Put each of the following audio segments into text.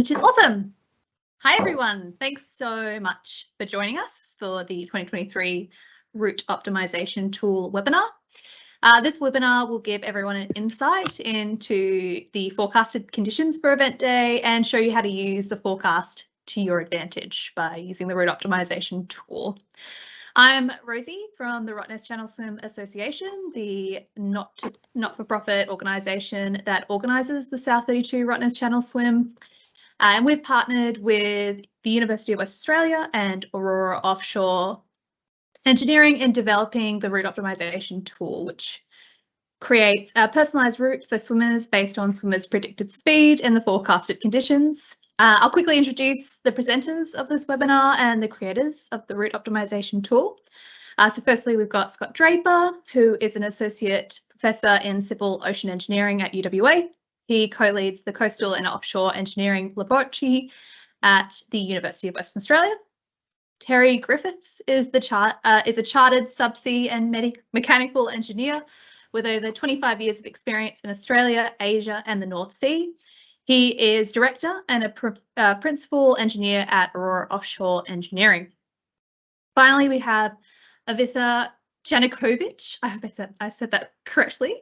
which is awesome. Hi, everyone. Thanks so much for joining us for the 2023 Route Optimization Tool webinar. This webinar will give everyone an insight into the forecasted conditions for event day and show you how to use the forecast to your advantage by using the Route Optimization Tool. I'm Rosie from the Rottnest Channel Swim Association, the not-for-profit organisation that organises the South 32 Rottnest Channel Swim. And we've partnered with the University of Western Australia and Aurora Offshore Engineering in developing the Route Optimization Tool, which creates a personalised route for swimmers based on swimmers' predicted speed and the forecasted conditions. I'll quickly introduce the presenters of this webinar and the creators of the Route Optimization Tool. So firstly, we've got Scott Draper, who is an Associate Professor in Civil Ocean Engineering at UWA. He co-leads the Coastal and Offshore Engineering Laboratory at the University of Western Australia. Terry Griffiths is a chartered subsea and mechanical engineer with over 25 years of experience in Australia, Asia and the North Sea. He is director and a principal engineer at Aurora Offshore Engineering. Finally, we have Avisa Janikovic, I hope I said that correctly,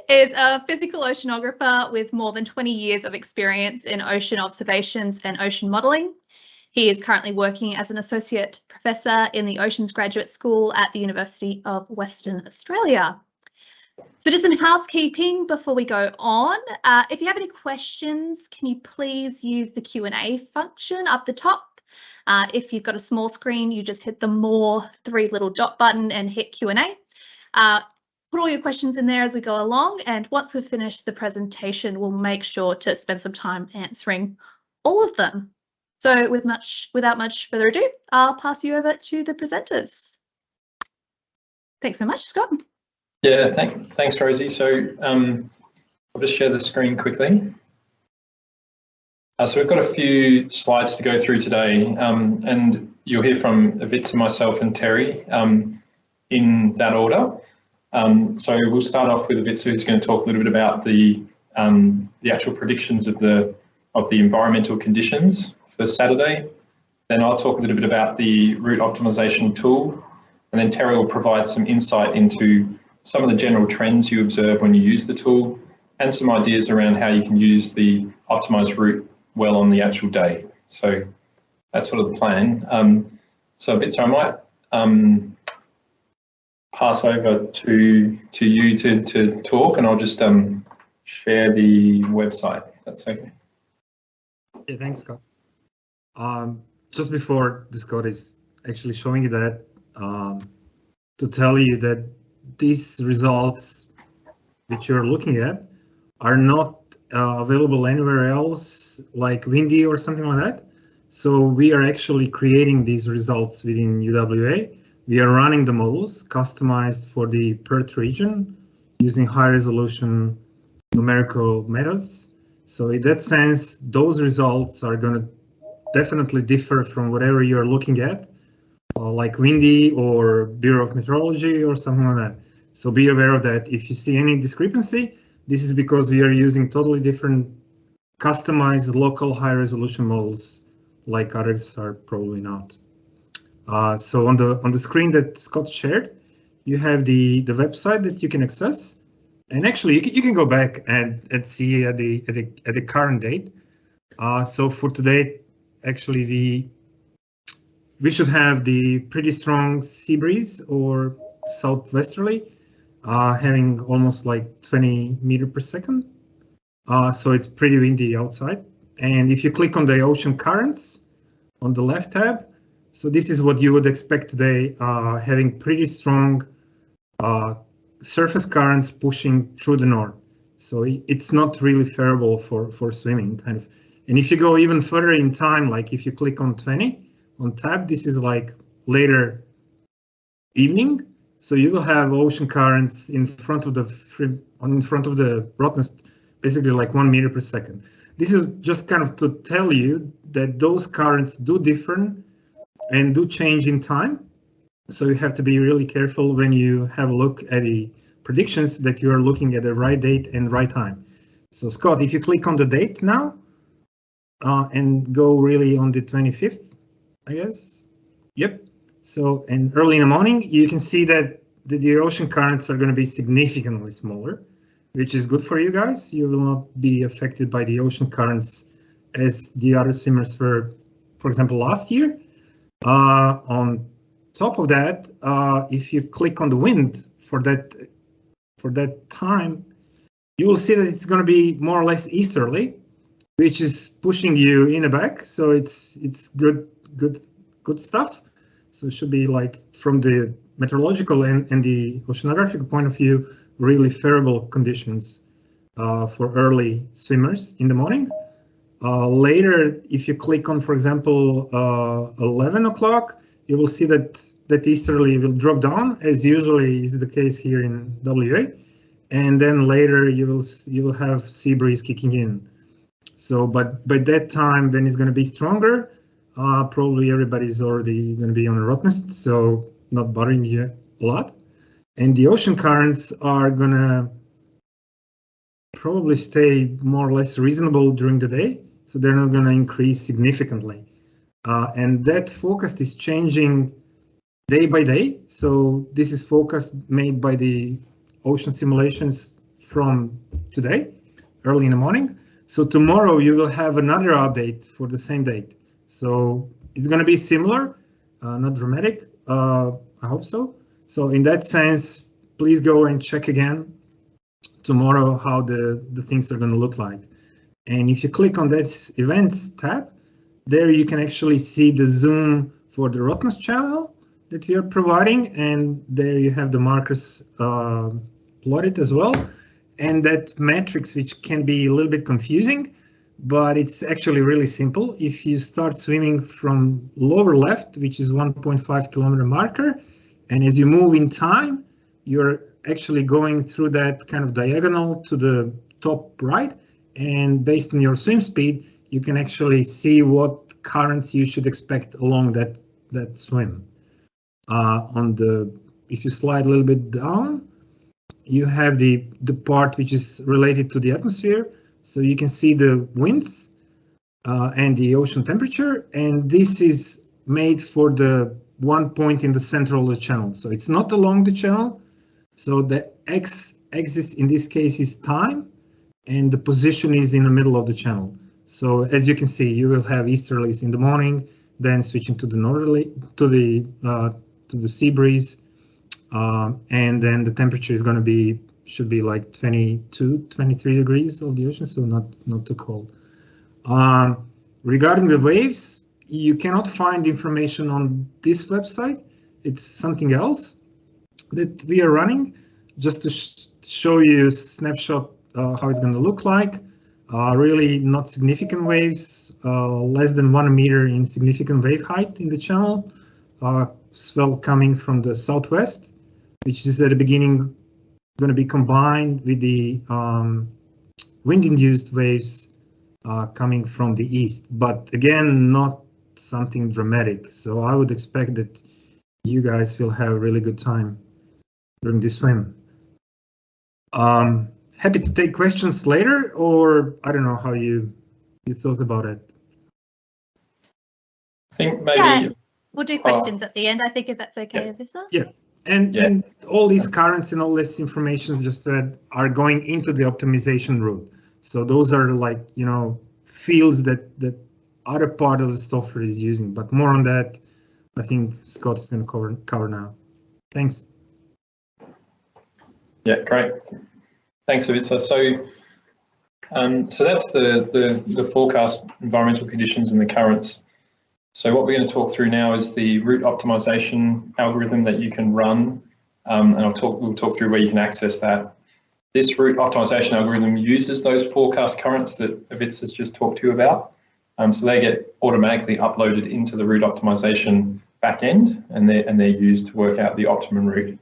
is a physical oceanographer with more than 20 years of experience in ocean observations and ocean modelling. He is currently working as an associate professor in the Oceans Graduate School at the University of Western Australia. So just some housekeeping before we go on. If you have any questions, can you please use the Q&A function up the top? If you've got a small screen, you just hit the more 3 little dot button and hit Q&A. Put all your questions in there as we go along, and once we've finished the presentation, we'll make sure to spend some time answering all of them. So without much further ado, I'll pass you over to the presenters. Thanks so much, Scott. Yeah, thanks, Rosie. So I'll just share the screen quickly. So we've got a few slides to go through today, and you'll hear from Avitsa, myself and Terry in that order. So we'll start off with Avitsa, who's going to talk a little bit about the actual predictions of the environmental conditions for Saturday. Then I'll talk a little bit about the route optimization tool, and then Terry will provide some insight into some of the general trends you observe when you use the tool and some ideas around how you can use the optimized route well on the actual day. So that's sort of the plan. So Avitsa, I might pass over to you to talk, and I'll just share the website. That's okay. Yeah, thanks, Scott. Just before Scott is actually showing you that, to tell you that these results which you're looking at are not available anywhere else, like Windy or something like that. So we are actually creating these results within UWA. We are running the models customized for the Perth region using high resolution numerical methods. So in that sense, those results are going to definitely differ from whatever you're looking at, like Windy or Bureau of Meteorology or something like that. So be aware of that. If you see any discrepancy, this is because we are using totally different customized local high resolution models, like others are probably not. So on the screen that Scott shared, you have the website that you can access, and actually you can go back and see at the current date. So for today, actually we should have the pretty strong sea breeze or southwesterly, having almost like 20 meters per second. So it's pretty windy outside. And if you click on the ocean currents on the left tab, so this is what you would expect today, having pretty strong surface currents pushing through the north. So it's not really favorable for swimming, kind of. And if you go even further in time, like if you click on 20 on tab, this is like later evening. So you will have ocean currents in front of the Rottnest, basically like 1 meter per second. This is just kind of to tell you that those currents do differ and do change in time. So you have to be really careful when you have a look at the predictions that you are looking at the right date and right time. So Scott, if you click on the date now, and go really on the 25th, I guess. Yep. So, and early in the morning, you can see that the ocean currents are going to be significantly smaller, which is good for you guys. You will not be affected by the ocean currents as the other swimmers were, for example, last year. On top of that, if you click on the wind for that time, you will see that it's going to be more or less easterly, which is pushing you in the back. So it's good stuff. So it should be like from the meteorological and the oceanographic point of view, really favorable conditions for early swimmers in the morning. Later, if you click on, for example, 11 o'clock, you will see that easterly will drop down, as usually is the case here in WA. And then later you will have sea breeze kicking in. So, but by that time, when it's going to be stronger, probably everybody's already going to be on a rottnest, so not bothering you a lot. And the ocean currents are going to probably stay more or less reasonable during the day, so they're not going to increase significantly. And that forecast is changing day by day. So this is forecast made by the ocean simulations from today, early in the morning. So tomorrow you will have another update for the same date. So it's going to be similar, not dramatic. I hope so. So in that sense, please go and check again tomorrow how the things are going to look like. And if you click on that events tab, there you can actually see the zoom for the rottnest channel that we are providing, and there you have the markers plotted as well. And that matrix, which can be a little bit confusing, but it's actually really simple. If you start swimming from lower left, which is 1.5 kilometer marker, and as you move in time, you're actually going through that kind of diagonal to the top right, and based on your swim speed, you can actually see what currents you should expect along that swim. If you slide a little bit down, you have the part which is related to the atmosphere, so you can see the winds and the ocean temperature, and this is made for the one point in the center of the channel. So it's not along the channel. So the x-axis in this case is time, and the position is in the middle of the channel. So as you can see, you will have easterlies in the morning, then switching to the northerly, to the sea breeze, and then the temperature is going to should be like 22, 23 degrees of the ocean, so not too cold. Regarding the waves, you cannot find information on this website. It's something else that we are running, just to show you a snapshot how it's going to look like. Really not significant waves, less than 1 meter in significant wave height in the channel. Swell coming from the southwest, which is at the beginning going to be combined with the wind-induced waves coming from the east, but again, not something dramatic. So I would expect that you guys will have a really good time during this swim. Happy to take questions later, or I don't know how you thought about it. I think maybe... Yeah, we'll do questions at the end, I think, if that's okay, Avisa. Yeah. And all these currents and all this information just are going into the optimization route. So those are like, you know, fields that other part of the software is using, but more on that, I think Scott is going to cover now. Thanks. Yeah, great. Thanks, Avisa. So that's the forecast environmental conditions and the currents. So what we're going to talk through now is the route optimization algorithm that you can run, and we'll talk through where you can access that. This route optimization algorithm uses those forecast currents that Avitz has just talked to you about. So they get automatically uploaded into the route optimization backend, and they're used to work out the optimum route.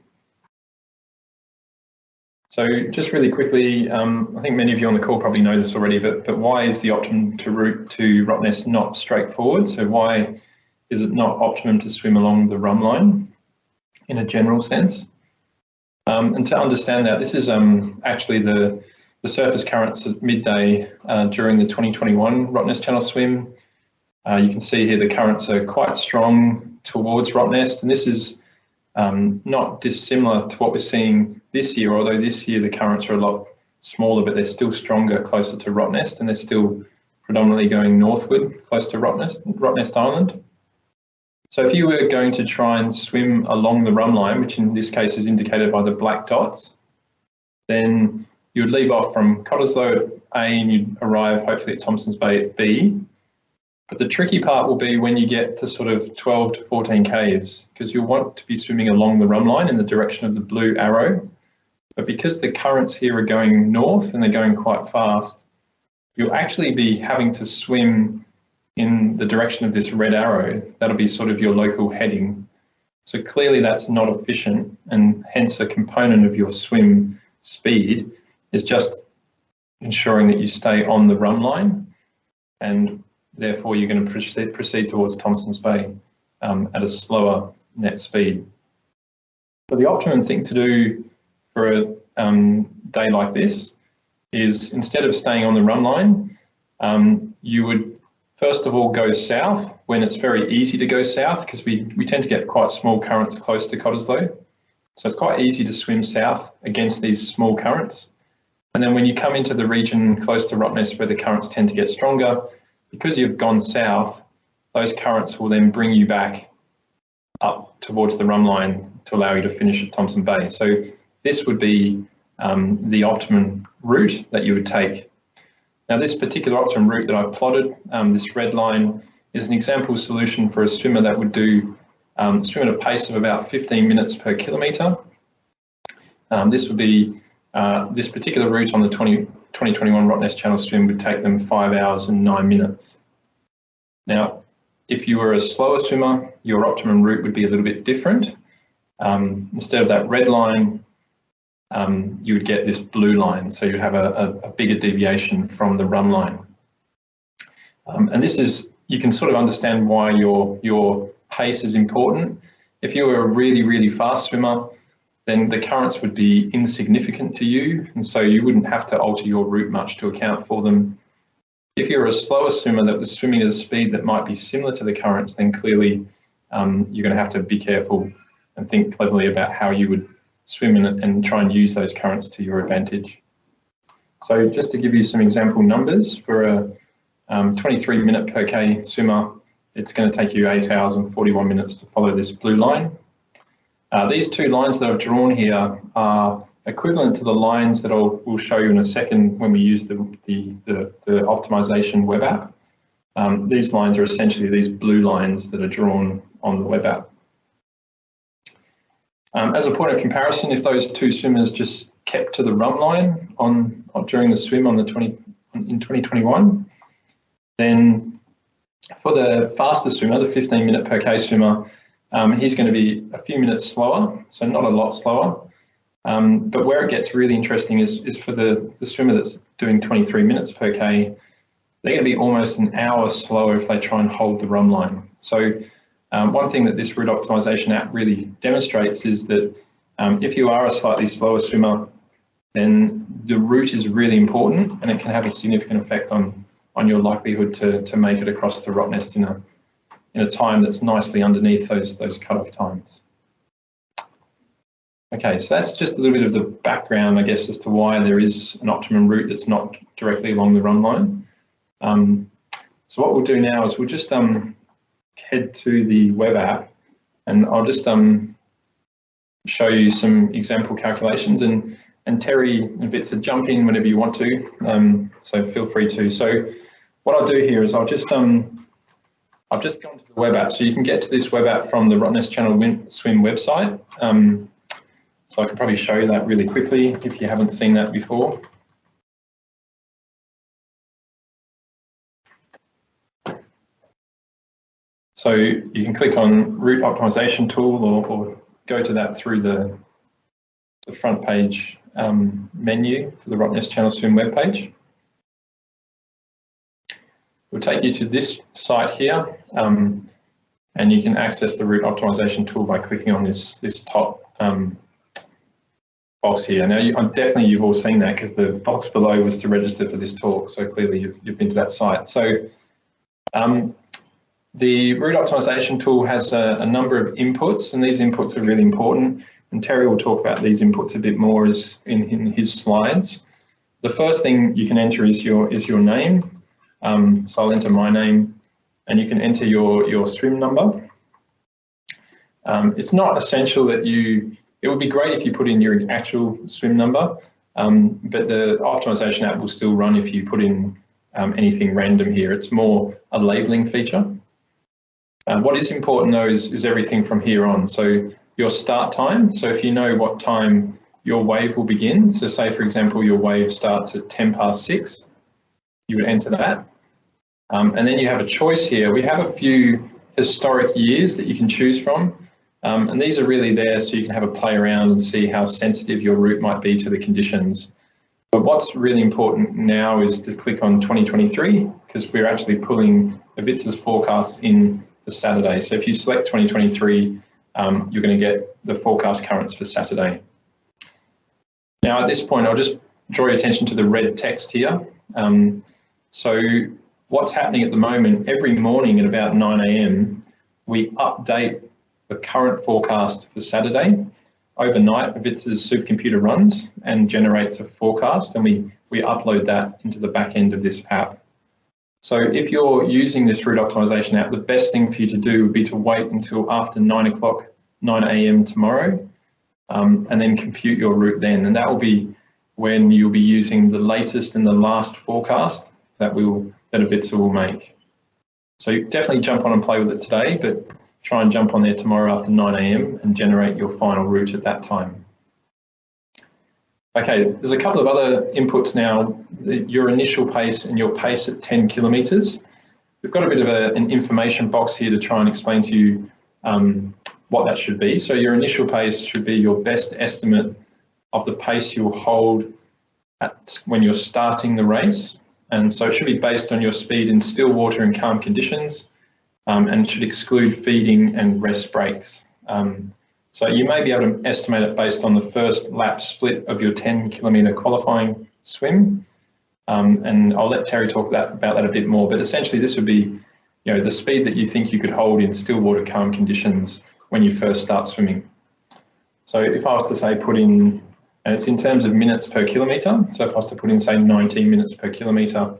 So just really quickly, I think many of you on the call probably know this already, but why is the optimum route to Rottnest not straightforward? So why is it not optimum to swim along the run line in a general sense? And to understand that, this is actually the the surface currents at midday during the 2021 Rottnest Channel swim. You can see here the currents are quite strong towards Rottnest, and this is not dissimilar to what we're seeing this year, although this year the currents are a lot smaller, but they're still stronger closer to Rottnest, and they're still predominantly going northward close to Rottnest Island. So if you were going to try and swim along the run line, which in this case is indicated by the black dots, then you would leave off from Cottesloe at A and you'd arrive hopefully at Thompsons Bay at B. But the tricky part will be when you get to sort of 12 to 14 Ks, because you'll want to be swimming along the run line in the direction of the blue arrow. But because the currents here are going north and they're going quite fast, you'll actually be having to swim in the direction of this red arrow. That'll be sort of your local heading. So clearly that's not efficient, and hence a component of your swim speed is just ensuring that you stay on the run line, and therefore you're going to proceed towards Thompsons Bay at a slower net speed. So the optimum thing to do for a day like this is, instead of staying on the run line, you would first of all go south when it's very easy to go south, because we tend to get quite small currents close to Cottesloe. So it's quite easy to swim south against these small currents. And then when you come into the region close to Rottnest where the currents tend to get stronger, because you've gone south, those currents will then bring you back up towards the run line to allow you to finish at Thompson Bay. So this would be the optimum route that you would take. Now, this particular optimum route that I've plotted, this red line, is an example solution for a swimmer that would do swim at a pace of about 15 minutes per kilometre. This would be this particular route on the 2021 Rottnest Channel swim would take them 5 hours and 9 minutes. Now, if you were a slower swimmer, your optimum route would be a little bit different. Instead of that red line, you would get this blue line, so you'd have a bigger deviation from the run line. And this is, you can sort of understand why your pace is important. If you were a really, really fast swimmer, then the currents would be insignificant to you, and so you wouldn't have to alter your route much to account for them. If you're a slower swimmer that was swimming at a speed that might be similar to the currents, then clearly you're going to have to be careful and think cleverly about how you would swim in it and try and use those currents to your advantage. So just to give you some example numbers, for a 23 minute per K swimmer, it's going to take you 8 hours and 41 minutes to follow this blue line. These two lines that I've drawn here are equivalent to the lines that we'll show you in a second when we use the Optimisation web app. These lines are essentially these blue lines that are drawn on the web app. As a point of comparison, if those two swimmers just kept to the run line during the swim in 2021, then for the faster swimmer, the 15 minute per K swimmer, he's going to be a few minutes slower, so not a lot slower. But where it gets really interesting is for the swimmer that's doing 23 minutes per K, they're going to be almost an hour slower if they try and hold the run line. So one thing that this route optimization app really demonstrates is that if you are a slightly slower swimmer, then the route is really important, and it can have a significant effect on your likelihood to make it across the Rottnest in a time that's nicely underneath those cut-off times. Okay, so that's just a little bit of the background, I guess, as to why there is an optimum route that's not directly along the run line. So what we'll do now is we'll just head to the web app, and I'll just show you some example calculations, and Terry and Vitsa, jump in whenever you want to, so feel free to. So what I'll do here is I've just gone to the web app, so you can get to this web app from the Rottnest Channel Swim website. So I can probably show you that really quickly if you haven't seen that before. So you can click on Route Optimization Tool, or go to that through the front page menu for the Rottnest Channel Swim webpage. We'll take you to this site here, and you can access the Route Optimization Tool by clicking on this top box here. Now, definitely you've all seen that because the box below was to register for this talk. So clearly you've been to that site. So the route optimization tool has a number of inputs, and these inputs are really important. And Terry will talk about these inputs a bit more in his slides. The first thing you can enter is your name. So I'll enter my name, and you can enter your swim number. It's not essential that it would be great if you put in your actual swim number, but the optimization app will still run if you put in anything random here. It's more a labeling feature. What is important though is everything from here on. So your start time. So if you know what time your wave will begin, so say for example your wave starts at 6:10, you would enter that. And then you have a choice here. We have a few historic years that you can choose from. And these are really there so you can have a play around and see how sensitive your route might be to the conditions. But what's really important now is to click on 2023 because we're actually pulling Avitsa's forecasts in for Saturday. So if you select 2023, you're going to get the forecast currents for Saturday. Now at this point, I'll just draw your attention to the red text here. So what's happening at the moment, every morning at about 9 AM, we update the current forecast for Saturday. Overnight, Avitsa's supercomputer runs and generates a forecast, and we upload that into the back end of this app. So if you're using this route optimization app, the best thing for you to do would be to wait until after 9 AM tomorrow, and then compute your route then. And that will be when you'll be using the latest and the last forecast that Avitsa will make. So definitely jump on and play with it today, but try and jump on there tomorrow after 9 AM and generate your final route at that time. Okay, there's a couple of other inputs now, your initial pace and your pace at 10 kilometres. We've got a bit of an information box here to try and explain to you what that should be. So your initial pace should be your best estimate of the pace you'll hold when you're starting the race. And so it should be based on your speed in still water and calm conditions, and should exclude feeding and rest breaks. So you may be able to estimate it based on the first lap split of your 10-kilometre qualifying swim. And I'll let Terry talk about that a bit more, but essentially this would be, the speed that you think you could hold in still water calm conditions when you first start swimming. So if I was to say put in, and it's in terms of minutes per kilometre, so if I was to put in say 19 minutes per kilometre,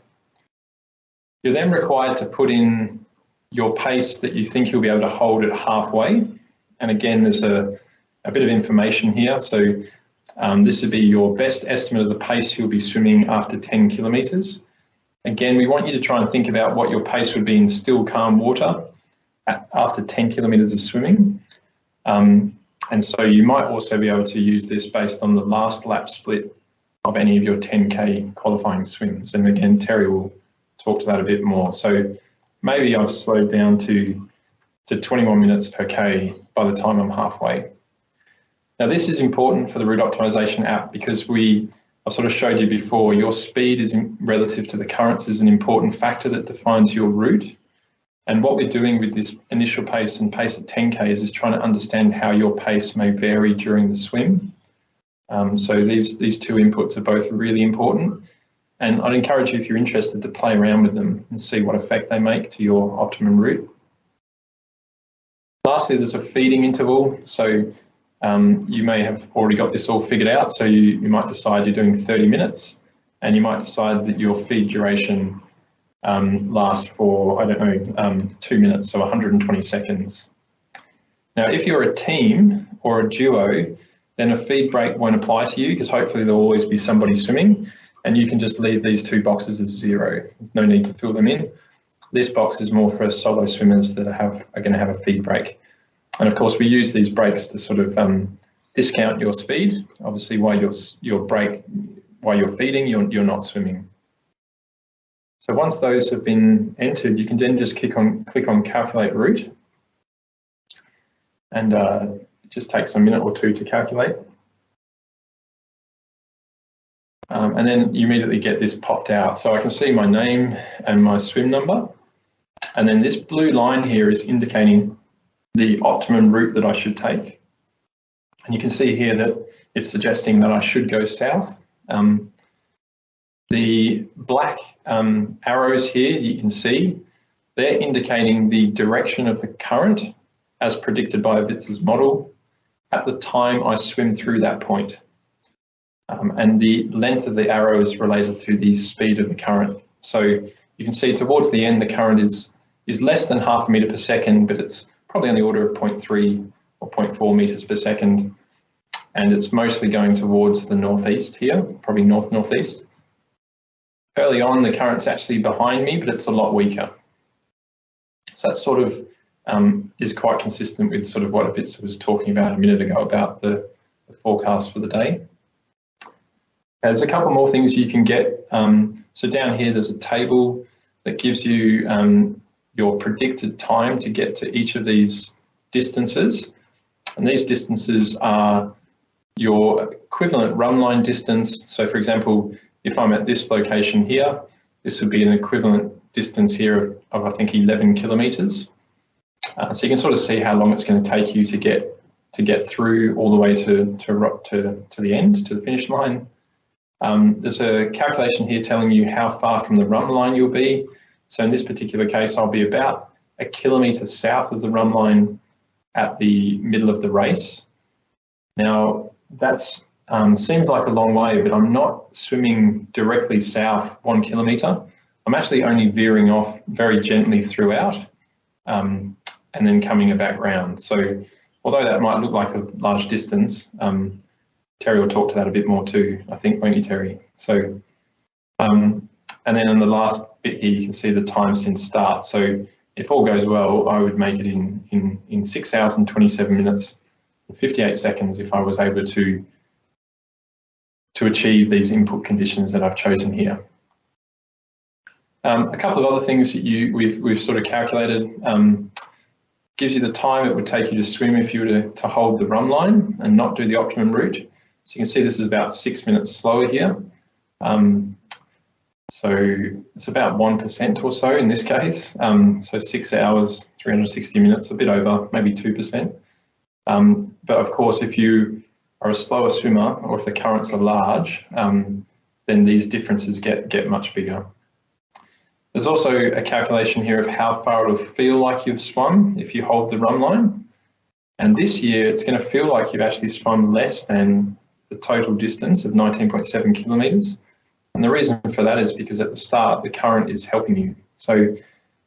you're then required to put in your pace that you think you'll be able to hold at halfway. And again, there's a bit of information here. So this would be your best estimate of the pace you'll be swimming after 10 kilometres. Again, we want you to try and think about what your pace would be in still calm water after 10 kilometres of swimming. And so you might also be able to use this based on the last lap split of any of your 10K qualifying swims. And again, Terry will talk to that a bit more. So maybe I've slowed down to 21 minutes per K by the time I'm halfway. Now this is important for the route optimization app because I sort of showed you before, your speed is relative to the currents is an important factor that defines your route. And what we're doing with this initial pace and pace at 10K is trying to understand how your pace may vary during the swim. So these two inputs are both really important. And I'd encourage you, if you're interested, to play around with them and see what effect they make to your optimum route. Lastly, there's a feeding interval. So you may have already got this all figured out. So you might decide you're doing 30 minutes and you might decide that your feed duration lasts for, 2 minutes, so 120 seconds. Now, if you're a team or a duo, then a feed break won't apply to you because hopefully there'll always be somebody swimming and you can just leave these two boxes as 0. There's no need to fill them in. This box is more for solo swimmers that are going to have a feed break. And of course, we use these breaks to sort of discount your speed. Obviously, while you're feeding, you're not swimming. So once those have been entered, you can then just click on calculate route, and it just takes a minute or two to calculate. And then you immediately get this popped out. So I can see my name and my swim number. And then this blue line here is indicating the optimum route that I should take. And you can see here that it's suggesting that I should go south. The black arrows here you can see, they're indicating the direction of the current as predicted by Witz's model at the time I swim through that point. And the length of the arrow is related to the speed of the current. So you can see towards the end, the current is less than half a metre per second, but it's probably on the order of 0.3 or 0.4 metres per second. And it's mostly going towards the northeast here, probably north-northeast. Early on, the current's actually behind me, but it's a lot weaker. So that sort of is quite consistent with sort of what Witz was talking about a minute ago about the forecast for the day. There's a couple more things you can get. So down here, there's a table that gives you your predicted time to get to each of these distances. And these distances are your equivalent run line distance. So for example, if I'm at this location here, this would be an equivalent distance here of I think 11 kilometers. So you can sort of see how long it's going to take you to get through all the way to the end, to the finish line. There's a calculation here telling you how far from the run line you'll be. So in this particular case, I'll be about a kilometre south of the run line at the middle of the race. Now, that's seems like a long way, but I'm not swimming directly south 1 kilometre. I'm actually only veering off very gently throughout and then coming back round. So although that might look like a large distance, Terry will talk to that a bit more too, I think, won't you, Terry? So, and then in the last bit here, you can see the time since start. So if all goes well, I would make it in 6 hours and 27 minutes and 58 seconds if I was able to achieve these input conditions that I've chosen here. A couple of other things that we've sort of calculated. Gives you the time it would take you to swim if you were to hold the run line and not do the optimum route. So you can see this is about 6 minutes slower here. So it's about 1% or so in this case. So 6 hours, 360 minutes, a bit over, maybe 2%. But of course, if you are a slower swimmer or if the currents are large, then these differences get much bigger. There's also a calculation here of how far it'll feel like you've swum if you hold the run line. And this year, it's going to feel like you've actually swum less than the total distance of 19.7 kilometres. And the reason for that is because at the start, the current is helping you. So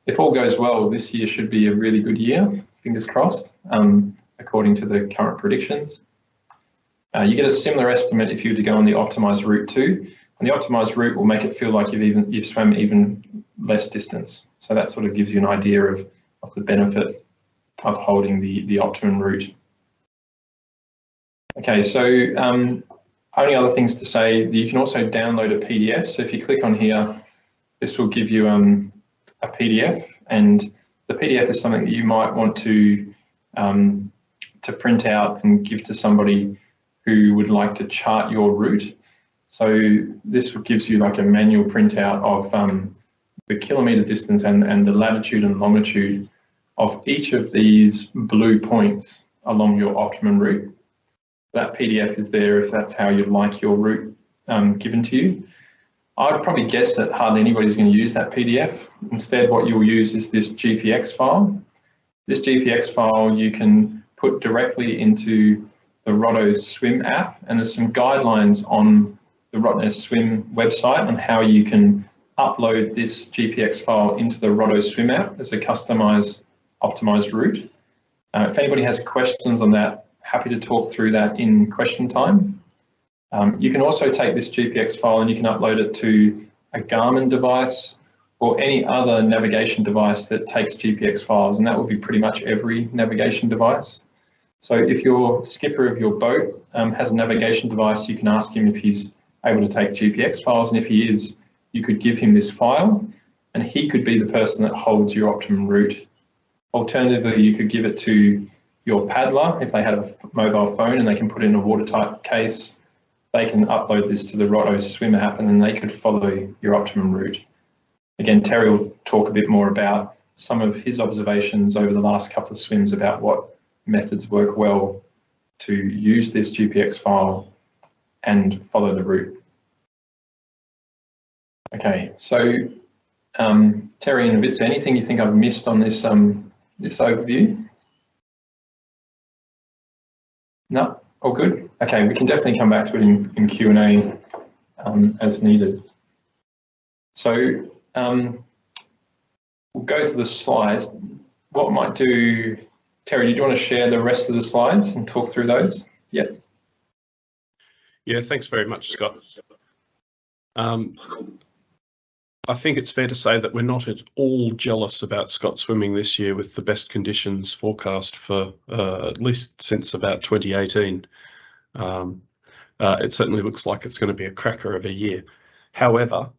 if all goes well, this year should be a really good year, fingers crossed, according to the current predictions. You get a similar estimate if you were to go on the optimised route too. And the optimised route will make it feel like you've swam even less distance. So that sort of gives you an idea of the benefit of holding the optimum route. Okay, so only other things to say, you can also download a PDF. So if you click on here, this will give you a PDF, and the PDF is something that you might want to print out and give to somebody who would like to chart your route. So this gives you like a manual printout of the kilometre distance and the latitude and longitude of each of these blue points along your optimum route. That PDF is there if that's how you'd like your route given to you. I'd probably guess that hardly anybody's going to use that PDF. Instead, what you'll use is this GPX file. This GPX file you can put directly into the Roto Swim app, and there's some guidelines on the Rottnest Swim website on how you can upload this GPX file into the Roto Swim app as a customized, optimized route. If anybody has questions on that, happy to talk through that in question time. You can also take this GPX file and you can upload it to a Garmin device or any other navigation device that takes GPX files, and that will be pretty much every navigation device. So if your skipper of your boat has a navigation device, you can ask him if he's able to take GPX files, and if he is, you could give him this file and he could be the person that holds your optimum route. Alternatively, you could give it to your paddler if they have a mobile phone and they can put it in a watertight case. They can upload this to the Roto Swim app and then they could follow your optimum route. Again, Terry will talk a bit more about some of his observations over the last couple of swims about what methods work well to use this GPX file and follow the route. Okay, so Terry and Vitsa, anything you think I've missed on this this overview? No, all good. Okay, we can definitely come back to it in Q&A as needed. So we'll go to the slides. What I might do, Terry, did you want to share the rest of the slides and talk through those? Yep. Yeah, thanks very much, Scott. I think it's fair to say that we're not at all jealous about Scott swimming this year with the best conditions forecast for at least since about 2018. It certainly looks like it's going to be a cracker of a year. However,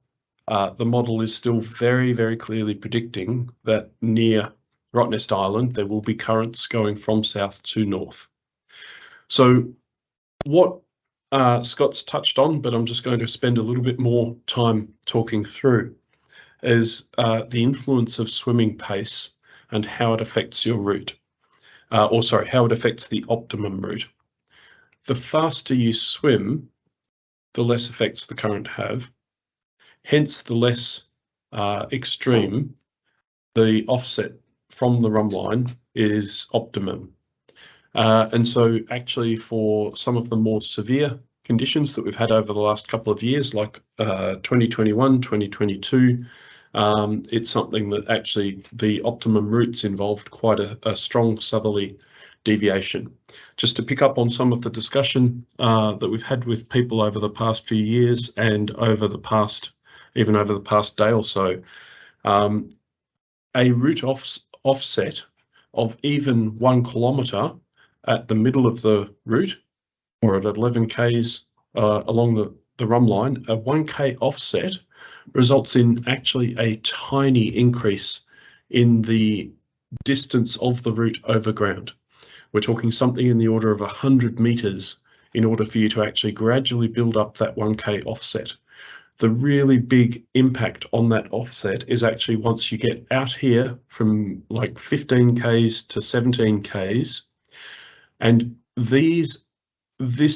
the model is still very, very clearly predicting that near Rottnest Island, there will be currents going from south to north. So what Scott's touched on, but I'm just going to spend a little bit more time talking through, is the influence of swimming pace and how it affects your route, how it affects the optimum route. The faster you swim, the less effects the current have. Hence, the less extreme the offset from the run line is optimum. And so actually for some of the more severe conditions that we've had over the last couple of years, like 2021, 2022, it's something that actually the optimum routes involved quite a strong southerly deviation. Just to pick up on some of the discussion that we've had with people over the past few years and over the past day or so, a route offset of even 1 kilometre at the middle of the route, or at 11 k's along the run line, a 1k offset results in actually a tiny increase in the distance of the route over ground. We're talking something in the order of 100 metres in order for you to actually gradually build up that 1k offset. The really big impact on that offset is actually once you get out here from like 15 k's to 17 k's, and this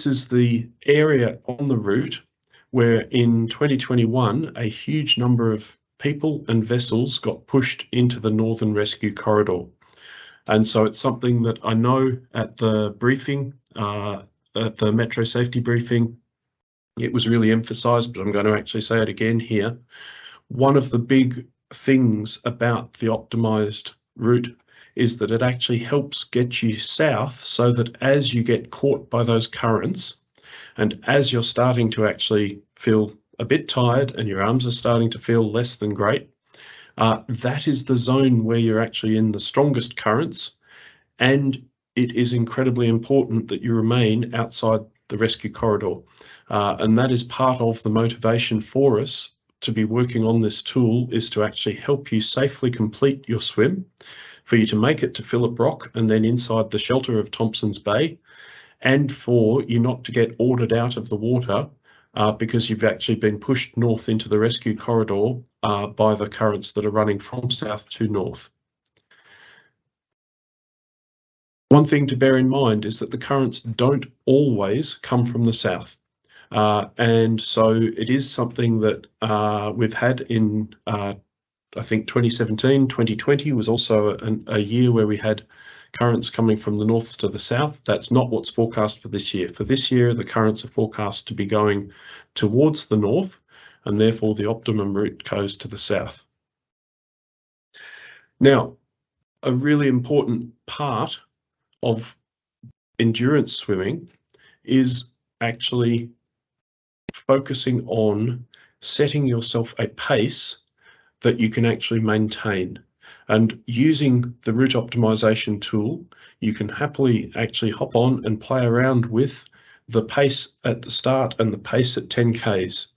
is the area on the route where in 2021 a huge number of people and vessels got pushed into the Northern Rescue Corridor. And so it's something that I know at the briefing, at the Metro Safety briefing, it was really emphasised, but I'm going to actually say it again here. One of the big things about the optimised route is that it actually helps get you south so that as you get caught by those currents and as you're starting to actually feel a bit tired and your arms are starting to feel less than great, that is the zone where you're actually in the strongest currents, and it is incredibly important that you remain outside the rescue corridor. And that is part of the motivation for us to be working on this tool, is to actually help you safely complete your swim, for you to make it to Phillip Rock and then inside the shelter of Thompson's Bay, and for you not to get ordered out of the water because you've actually been pushed north into the rescue corridor by the currents that are running from south to north. One thing to bear in mind is that the currents don't always come from the south. And so it is something that we've had in, I think 2017, 2020 was also a year where we had currents coming from the north to the south. That's not what's forecast for this year. For this year, the currents are forecast to be going towards the north, and therefore the optimum route goes to the south. Now, a really important part of endurance swimming is actually focusing on setting yourself a pace that you can actually maintain. And using the route optimization tool, you can happily actually hop on and play around with the pace at the start and the pace at 10 k's.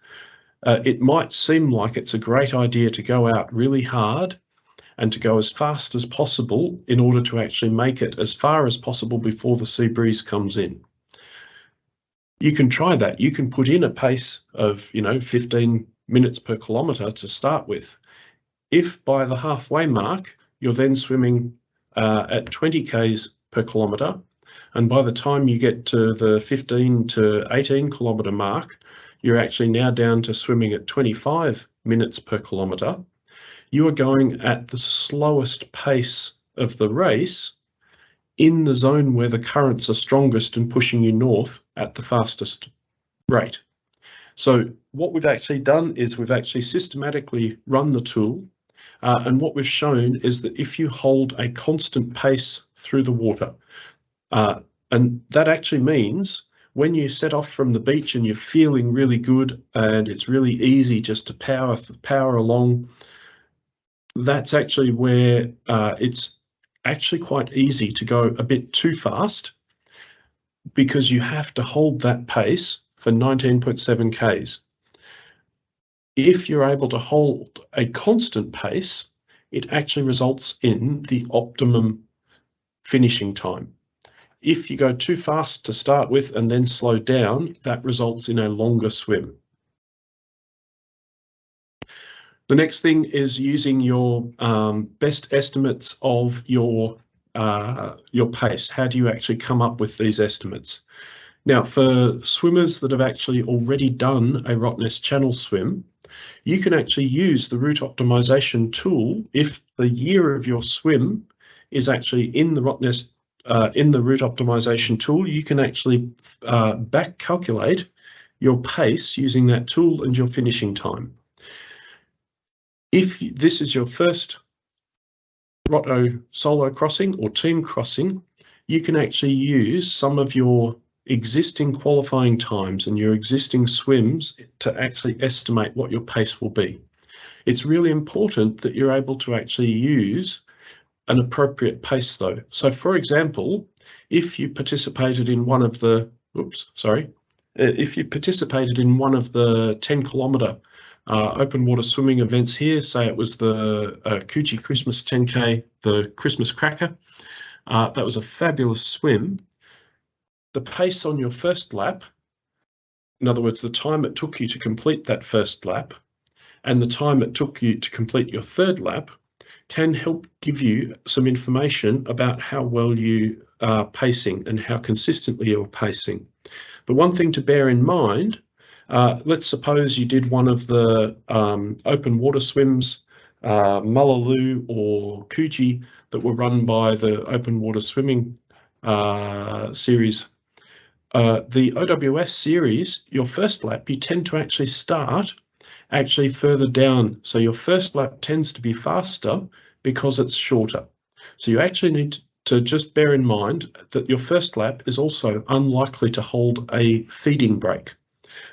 It might seem like it's a great idea to go out really hard and to go as fast as possible in order to actually make it as far as possible before the sea breeze comes in. You can try that. You can put in a pace of, 15 minutes per kilometre to start with. If by the halfway mark, you're then swimming at 20 k's per kilometre, And by the time you get to the 15 to 18 kilometre mark, you're actually now down to swimming at 25 minutes per kilometre. You are going at the slowest pace of the race in the zone where the currents are strongest and pushing you north at the fastest rate. So what we've actually done is we've actually systematically run the tool, and what we've shown is that if you hold a constant pace through the water, and that actually means when you set off from the beach and you're feeling really good and it's really easy just to power along, that's actually where it's actually quite easy to go a bit too fast, because you have to hold that pace for 19.7 Ks. If you're able to hold a constant pace, it actually results in the optimum finishing time. If you go too fast to start with and then slow down, that results in a longer swim. The next thing is using your best estimates of your pace. How do you actually come up with these estimates? Now, for swimmers that have actually already done a Rottnest Channel swim, you can actually use the route optimization tool. If the year of your swim is actually in the Rottnest, in the route optimization tool, you can actually back calculate your pace using that tool and your finishing time. If this is your first Rotto solo crossing or team crossing, you can actually use some of your existing qualifying times and your existing swims to actually estimate what your pace will be. It's really important that you're able to actually use an appropriate pace though. So for example, if you participated in one of the, if you participated in one of the 10-kilometre open water swimming events here, say it was the Coogee Christmas 10K, the Christmas Cracker, that was a fabulous swim. The pace on your first lap, in other words, the time it took you to complete that first lap, and the time it took you to complete your third lap, can help give you some information about how well you are pacing and how consistently you're pacing. But one thing to bear in mind, let's suppose you did one of the open water swims, Mullaloo or Coogee, that were run by the open water swimming series. The OWS series, your first lap, you tend to actually start further down. So your first lap tends to be faster because it's shorter. So you actually need to just bear in mind that your first lap is also unlikely to hold a feeding break.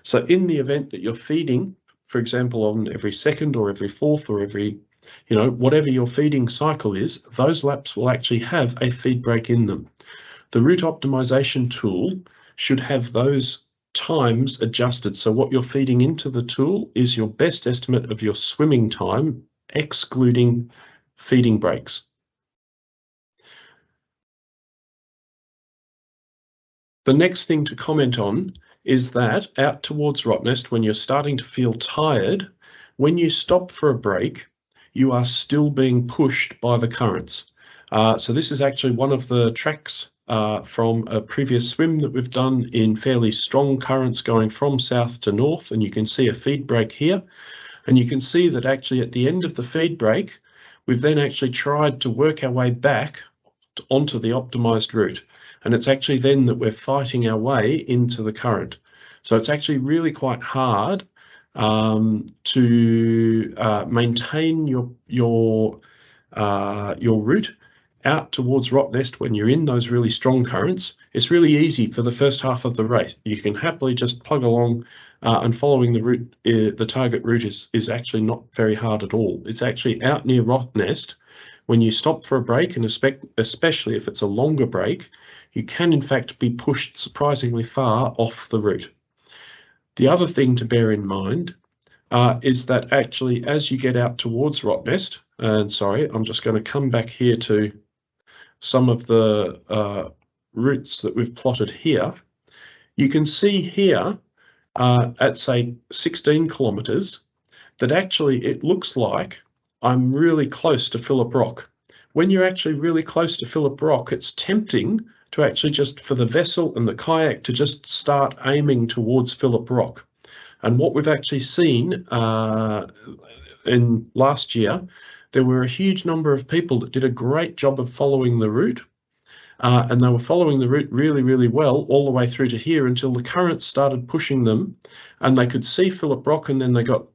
So in the event that you're feeding, for example, on every second or every fourth or every, whatever your feeding cycle is, those laps will actually have a feed break in them. The route optimization tool should have those times adjusted. So what you're feeding into the tool is your best estimate of your swimming time, excluding feeding breaks. The next thing to comment on is that out towards Rottnest, when you're starting to feel tired, when you stop for a break, you are still being pushed by the currents. So this is actually one of the tracks from a previous swim that we've done in fairly strong currents going from south to north, and you can see a feed break here. And you can see that actually at the end of the feed break, we've then actually tried to work our way back onto the optimized route. And it's actually then that we're fighting our way into the current. So it's actually really quite hard to maintain your route out towards Rottnest when you're in those really strong currents. It's really easy for the first half of the race. You can happily just plug along and following the route, the target route is actually not very hard at all. It's actually out near Rottnest. When you stop for a break, and especially if it's a longer break, you can in fact be pushed surprisingly far off the route. The other thing to bear in mind is that actually as you get out towards Rottnest, and sorry, I'm just going to come back here to some of the routes that we've plotted here. You can see here at say 16 kilometres that actually it looks like I'm really close to Phillip Rock. When you're actually really close to Phillip Rock, it's tempting to actually just for the vessel and the kayak to just start aiming towards Phillip Rock. And what we've actually seen in last year, there were a huge number of people that did a great job of following the route. And they were following the route really, really well all the way through to here until the currents started pushing them, and they could see Phillip Rock, and then they got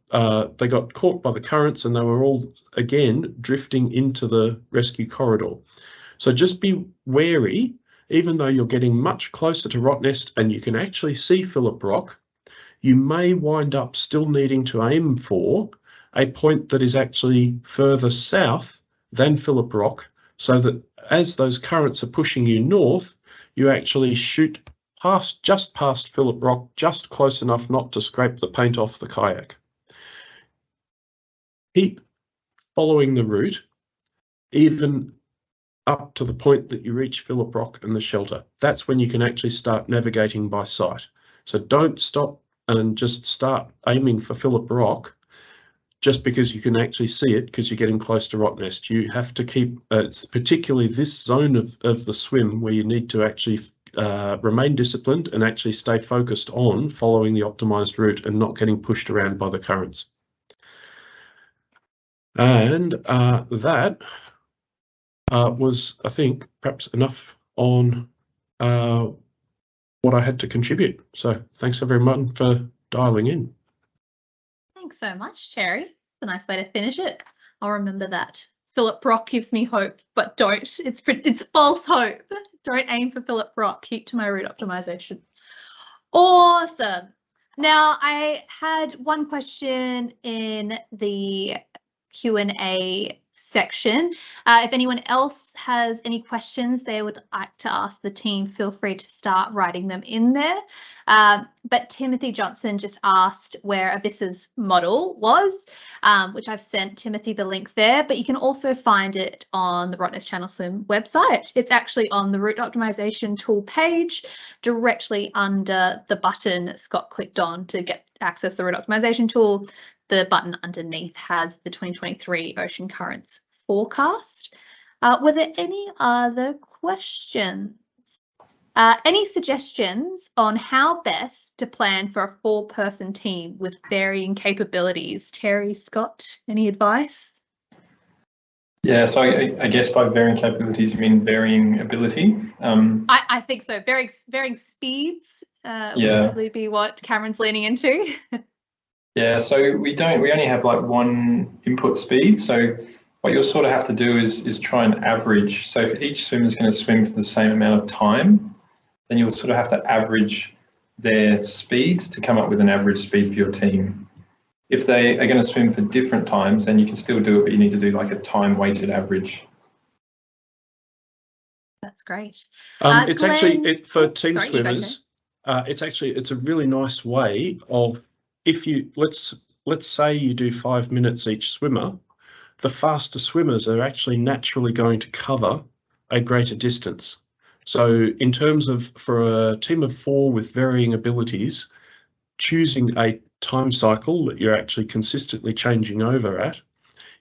caught by the currents, and they were all again drifting into the rescue corridor. So just be wary, even though you're getting much closer to Rottnest and you can actually see Phillip Rock, you may wind up still needing to aim for a point that is actually further south than Phillip Rock, so that as those currents are pushing you north, you actually shoot just past Phillip Rock, just close enough not to scrape the paint off the kayak. Keep following the route, even up to the point that you reach Phillip Rock and the shelter. That's when you can actually start navigating by sight. So don't stop and just start aiming for Phillip Rock just because you can actually see it because you're getting close to Rottnest. You have to keep, it's particularly this zone of the swim where you need to actually remain disciplined and actually stay focused on following the optimized route and not getting pushed around by the currents. And that was, I think, perhaps enough on what I had to contribute. So thanks everyone for dialing in. Thanks so much, Terry. It's a nice way to finish it. I'll remember that. Phillip Rock gives me hope, but don't. It's false hope. Don't aim for Phillip Rock. Keep to my route optimization. Awesome. Now, I had one question in the Q&A section. If anyone else has any questions they would like to ask the team, feel free to start writing them in there. But Timothy Johnson just asked where Avissa's model was, which I've sent Timothy the link there, but you can also find it on the Rottnest Channel Swim website. It's actually on the route optimization tool page, directly under the button Scott clicked on to get access to the route optimization tool. The button underneath has the 2023 Ocean Currents forecast. Were there any other questions? Any suggestions on how best to plan for a 4-person team with varying capabilities? Terry, Scott, any advice? Yeah, so I guess by varying capabilities, you mean varying ability? I think so. Varying speeds would probably be what Cameron's leaning into. Yeah, so we only have like one input speed. So what you'll sort of have to do is try and average. So if each swimmer is going to swim for the same amount of time, then you'll sort of have to average their speeds to come up with an average speed for your team. If they are going to swim for different times, then you can still do it, but you need to do like a time weighted average. That's great. It's Glenn, actually for team sorry, swimmers. It's a really nice way of, if you let's say you do 5 minutes each swimmer, the faster swimmers are actually naturally going to cover a greater distance. So in terms of, for a team of 4 with varying abilities, choosing a time cycle that you're actually consistently changing over at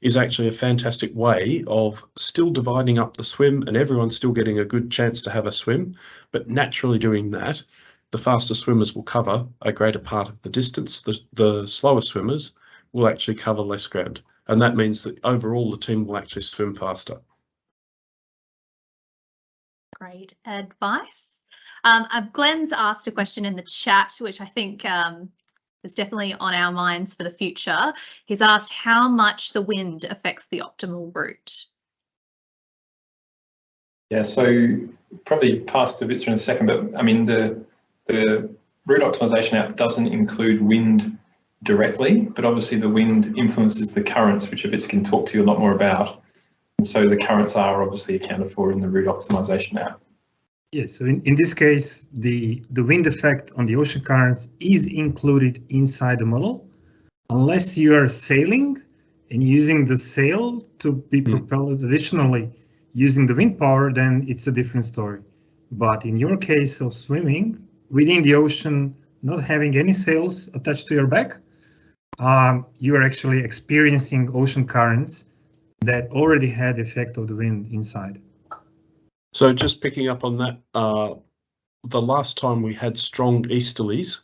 is actually a fantastic way of still dividing up the swim and everyone still getting a good chance to have a swim, but naturally doing that, the faster swimmers will cover a greater part of the distance. The slower swimmers will actually cover less ground. And that means that overall the team will actually swim faster. Great advice. Glenn's asked a question in the chat, which I think is definitely on our minds for the future. He's asked how much the wind affects the optimal route. Yeah, so probably pass to Vitsa in a second, but I mean, the route optimization app doesn't include wind directly, but obviously the wind influences the currents, which Vitsa can talk to you a lot more about. And so the currents are obviously accounted for in the route optimization app. Yes, so in this case, the wind effect on the ocean currents is included inside the model, unless you are sailing and using the sail to be propelled additionally using the wind power, then it's a different story. But in your case of swimming within the ocean, not having any sails attached to your back, you are actually experiencing ocean currents that already had the effect of the wind inside. So just picking up on that, the last time we had strong easterlies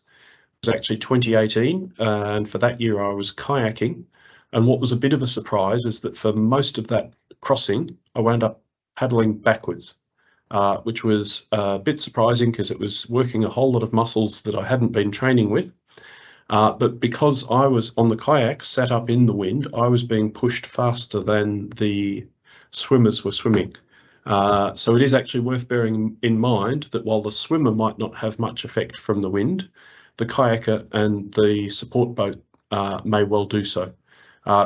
was actually 2018, and for that year I was kayaking. And what was a bit of a surprise is that for most of that crossing, I wound up paddling backwards, which was a bit surprising because it was working a whole lot of muscles that I hadn't been training with. But because I was on the kayak, sat up in the wind, I was being pushed faster than the swimmers were swimming. So it is actually worth bearing in mind that while the swimmer might not have much effect from the wind, the kayaker and the support boat may well do so.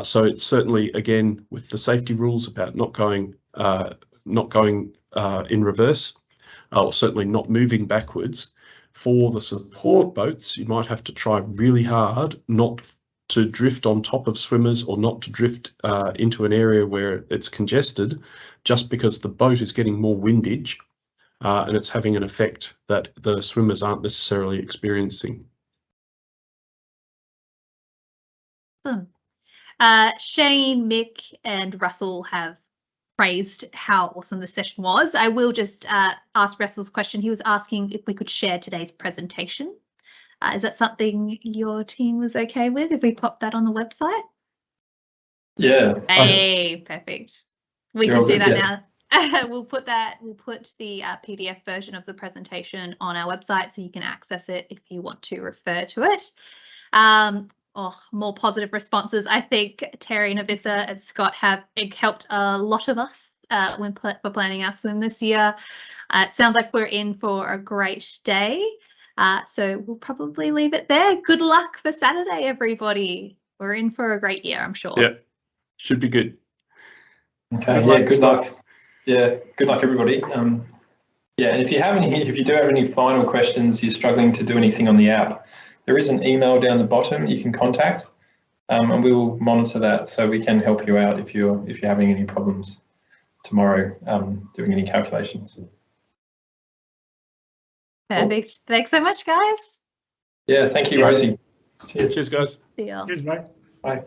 So it's certainly, again, with the safety rules about not going in reverse, or certainly not moving backwards. For the support boats, you might have to try really hard not to drift on top of swimmers or not to drift into an area where it's congested, just because the boat is getting more windage and it's having an effect that the swimmers aren't necessarily experiencing. Awesome. Shane, Mick, and Russell have praised how awesome the session was. I will just ask Russell's question. He was asking if we could share today's presentation. Is that something your team was okay with if we pop that on the website? Yeah. Hey, perfect. We You're can all do good, that now. We'll put the PDF version of the presentation on our website so you can access it if you want to refer to it. More positive responses. I think Terry, Navissa, and Scott have helped a lot of us when we're planning our swim this year. It sounds like we're in for a great day. So we'll probably leave it there. Good luck for Saturday, everybody. We're in for a great year, I'm sure. Yeah, should be good. Okay. Good luck. Yeah, good luck, everybody. Yeah, and if you do have any final questions, you're struggling to do anything on the app, there is an email down the bottom you can contact, and we will monitor that so we can help you out if you're having any problems tomorrow doing any calculations. Perfect. Cool. Thanks so much, guys. Yeah, thank you, Rosie. Cheers guys. See you all. Cheers, bye. Bye.